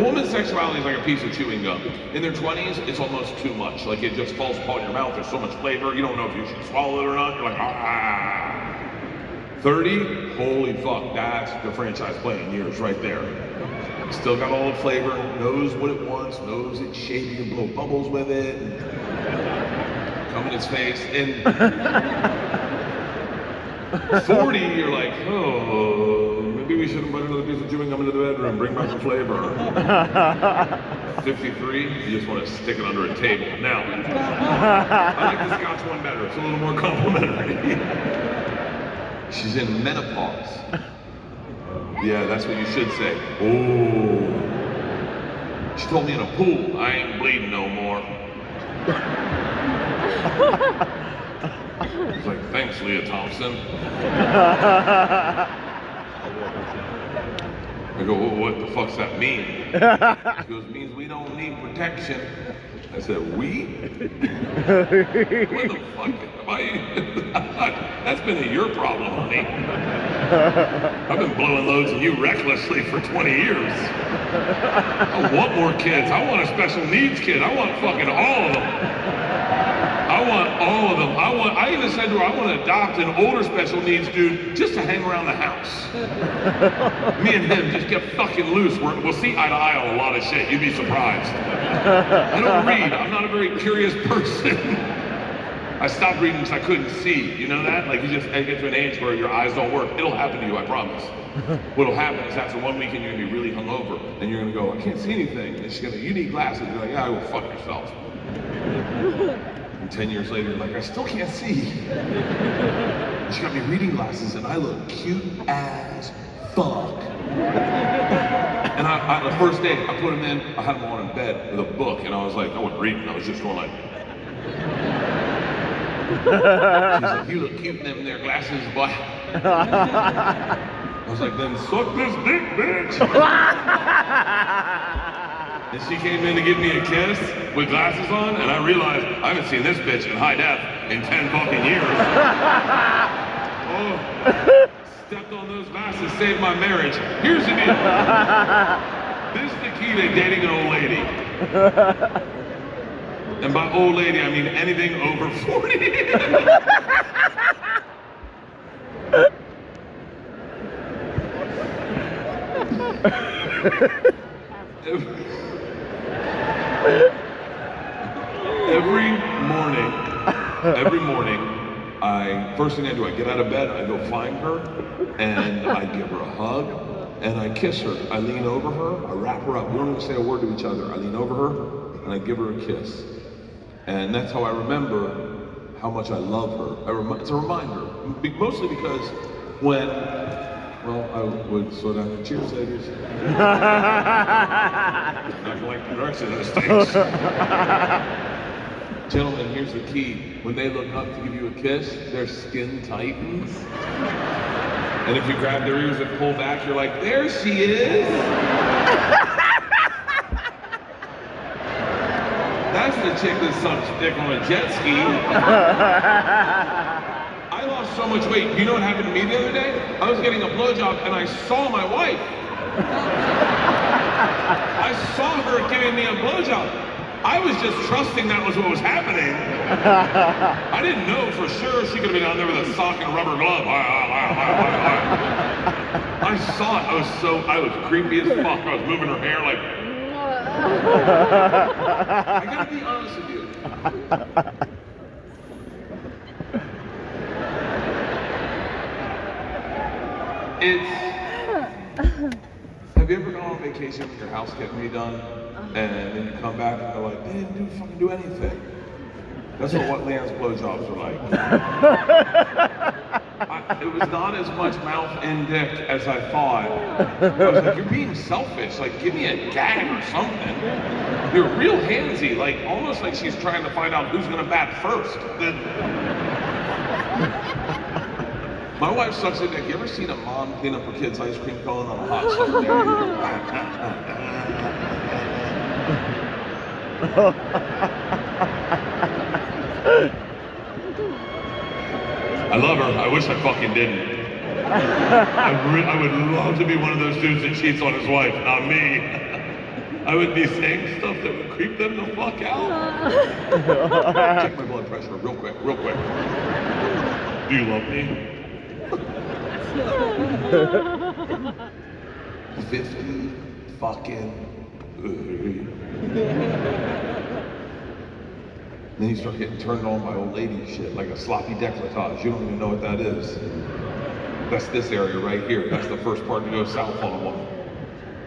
woman's sexuality is like a piece of chewing gum. In their 20s, it's almost too much. Like it just falls apart in your mouth. There's so much flavor. You don't know if you should swallow it or not. You're like, ah. 30, holy fuck, that's the franchise playing years right there. Still got all the flavor, knows what it wants, knows it's shady and blow bubbles with it. Come in its face. And 40, you're like, oh, maybe we shouldn't put another piece of chewing gum into the bedroom, bring back the flavor. 53, you just want to stick it under a table. Now, I like the Scotch one better, it's a little more complimentary. She's in menopause. Yeah, that's what you should say. Oh. She told me in a pool, I ain't bleeding no more. I was like, thanks, Leah Thompson. I go, well, what the fuck's that mean? She goes, it means we don't need protection. I said, we? What the fuck am I? That's been your problem, honey. I've been blowing loads of you recklessly for 20 years. I want more kids. I want a special needs kid. I want fucking all of them. I want all of them. I even said to her, I want to adopt an older special needs dude just to hang around the house. Me and him just get fucking loose. We'll see eye to eye on a lot of shit. You'd be surprised. I don't read. I'm not a very curious person. I stopped reading because I couldn't see. You know that? Like you just get to an age where your eyes don't work. It'll happen to you, I promise. What'll happen is after 1 weekend you're gonna be really hungover and you're gonna go, I can't see anything. And she's gonna, you need glasses. You're like, yeah, go fuck yourself. And 10 years later, you're like, I still can't see. She got me reading glasses and I look cute as fuck. And the first day I put them in, I had them on in bed with a book and I was like, I wasn't reading, I was just going like. She's like, you look cute in them there glasses, boy. I was like, then suck this dick, bitch. And she came in to give me a kiss with glasses on, and I realized I haven't seen this bitch in high def in 10 fucking years. Oh, stepped on those glasses, saved my marriage. Here's the deal. This is the key to dating an old lady. And by old lady, I mean anything over 40. Every morning, first thing I do, I get out of bed, I go find her, and I give her a hug, and I kiss her. I lean over her, I wrap her up. We don't even say a word to each other. I lean over her, and I give her a kiss. And that's how I remember how much I love her. It's a reminder, mostly because when, well, I would slow down. Cheers, ladies. Not like the direction of this thing. Gentlemen, here's the key. When they look up to give you a kiss, their skin tightens. And if you grab their ears and pull back, you're like, there she is. That's the chick that sucks dick on a jet ski. I lost so much weight. You know what happened to me the other day? I was getting a blowjob and I saw my wife. I saw her giving me a blowjob. I was just trusting that was what was happening. I didn't know for sure she could have been out there with a sock and a rubber glove. I saw it. I was creepy as fuck. I was moving her hair like. I gotta be honest with you. Have you ever gone on vacation with your house getting redone, and then you come back and they're like, they didn't fucking do anything? That's what Leanne's blowjobs are like. It was not as much mouth and dick as I thought. I was like, you're being selfish. Like, give me a gag or something. You're real handsy, like almost like she's trying to find out who's gonna bat first. My wife sucks at dick. You ever seen a mom clean up her kid's ice cream cone on a hot summer day? I love her. I wish I fucking didn't. I would love to be one of those dudes that cheats on his wife, not me. I would be saying stuff that would creep them the fuck out. Check my blood pressure real quick, real quick. Do you love me? 50 fucking. Then you start getting turned on by old lady shit, like a sloppy décolletage. You don't even know what that is. That's this area right here. That's the first part to go south on a woman.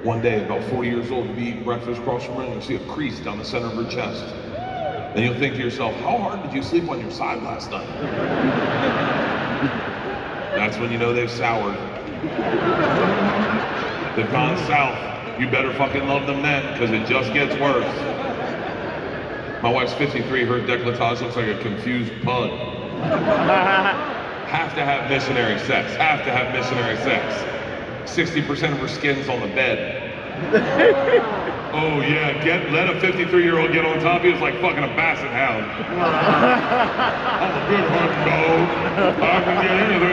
One day, about 40 years old, you'll be eating breakfast across from her and you'll see a crease down the center of her chest. Then you'll think to yourself, how hard did you sleep on your side last night? That's when you know they've soured. They've gone south. You better fucking love them then, because it just gets worse. My wife's 53, her décolletage looks like a confused pug. Have to have missionary sex, have to have missionary sex. 60% of her skin's on the bed. Oh yeah, let a 53-year-old get on top of you, it's like fucking a basset hound. I'm a good hunting dog. I can get